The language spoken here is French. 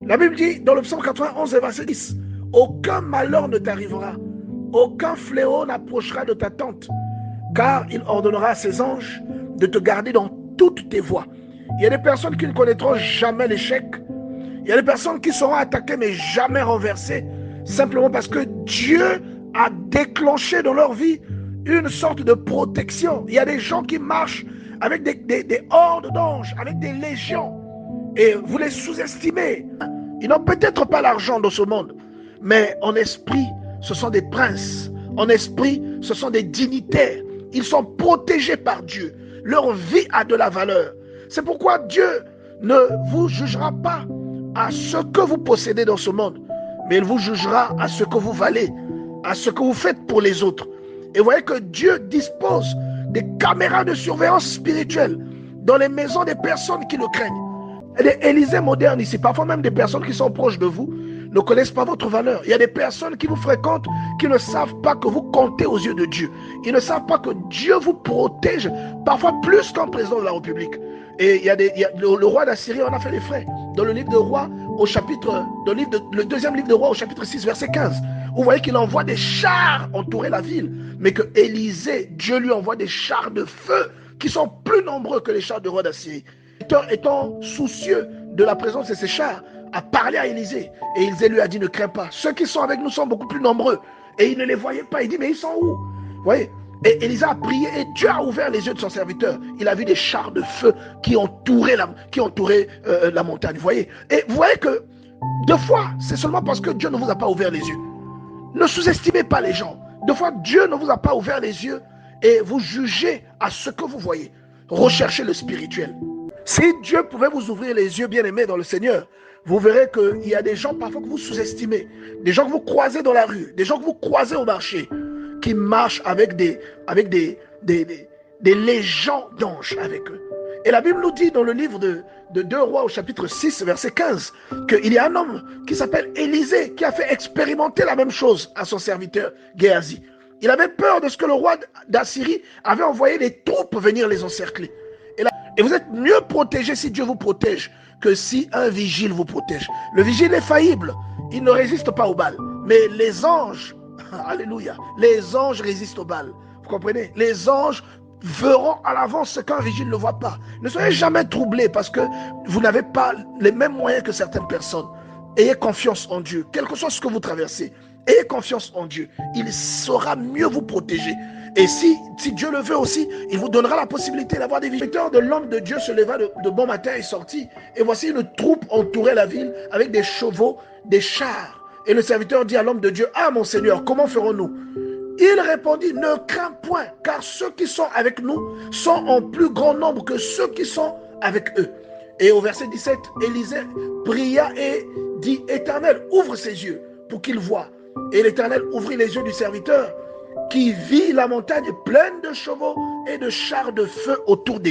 La Bible dit dans le psaume 91, verset 10, « Aucun malheur ne t'arrivera, aucun fléau n'approchera de ta tente, car il ordonnera à ses anges de te garder dans toutes tes voies. » Il y a des personnes qui ne connaîtront jamais l'échec. Il y a des personnes qui seront attaquées mais jamais renversées, simplement parce que Dieu a déclenché dans leur vie une sorte de protection. Il y a des gens qui marchent avec des hordes d'anges, avec des légions, et vous les sous-estimez. Ils n'ont peut-être pas l'argent dans ce monde, mais en esprit, ce sont des princes. En esprit, ce sont des dignitaires. Ils sont protégés par Dieu. Leur vie a de la valeur. C'est pourquoi Dieu ne vous jugera pas à ce que vous possédez dans ce monde, mais il vous jugera à ce que vous valez, à ce que vous faites pour les autres. Et vous voyez que Dieu dispose des caméras de surveillance spirituelle dans les maisons des personnes qui le craignent. Il y a des Élysées modernes ici, parfois même des personnes qui sont proches de vous ne connaissent pas votre valeur. Il y a des personnes qui vous fréquentent qui ne savent pas que vous comptez aux yeux de Dieu. Ils ne savent pas que Dieu vous protège, parfois plus qu'un président de la République. Et le roi d'Assyrie en a fait les frais. Dans le livre de Rois, le deuxième livre de Rois, au chapitre 6, verset 15, vous voyez qu'il envoie des chars entourer la ville, mais que Élisée, Dieu lui envoie des chars de feu qui sont plus nombreux que les chars de roi d'Assyrie. Étant soucieux de la présence de ces chars, a parlé à Élisée. Et Élisée lui a dit, ne crains pas. Ceux qui sont avec nous sont beaucoup plus nombreux. Et il ne les voyait pas. Il dit, mais ils sont où? Vous voyez? Et Élisée a prié et Dieu a ouvert les yeux de son serviteur. Il a vu des chars de feu qui entouraient la montagne. Vous voyez? Et vous voyez que, deux fois, c'est seulement parce que Dieu ne vous a pas ouvert les yeux. Ne sous-estimez pas les gens. Deux fois, Dieu ne vous a pas ouvert les yeux et vous jugez à ce que vous voyez. Recherchez le spirituel. Si Dieu pouvait vous ouvrir les yeux, bien-aimés dans le Seigneur, vous verrez qu'il y a des gens parfois que vous sous-estimez, des gens que vous croisez dans la rue, des gens que vous croisez au marché, qui marchent avec des légions d'anges avec eux. Et la Bible nous dit dans le livre de 2 Rois au chapitre 6, verset 15, qu'il y a un homme qui s'appelle Élisée qui a fait expérimenter la même chose à son serviteur Géasi. Il avait peur de ce que le roi d'Assyrie avait envoyé des troupes venir les encercler. Et vous êtes mieux protégé si Dieu vous protège que si un vigile vous protège. Le vigile est faillible, il ne résiste pas aux balles. Mais les anges, alléluia, les anges résistent aux balles. Vous comprenez? Les anges verront à l'avance ce qu'un vigile ne voit pas. Ne soyez jamais troublés parce que vous n'avez pas les mêmes moyens que certaines personnes. Ayez confiance en Dieu, quel que soit ce que vous traversez. Ayez confiance en Dieu, il saura mieux vous protéger. Et si Dieu le veut aussi, il vous donnera la possibilité d'avoir des visiteurs. De l'homme de Dieu se leva de bon matin et sortit. Et voici une troupe entourait la ville avec des chevaux, des chars. Et le serviteur dit à l'homme de Dieu, « Ah mon Seigneur, comment ferons-nous » Il répondit, « Ne crains point, car ceux qui sont avec nous sont en plus grand nombre que ceux qui sont avec eux. » Et au verset 17, Élisée pria et dit, « Éternel, ouvre ses yeux pour qu'il voie. » Et l'Éternel ouvrit les yeux du serviteur qui vit la montagne pleine de chevaux et de chars de feu autour des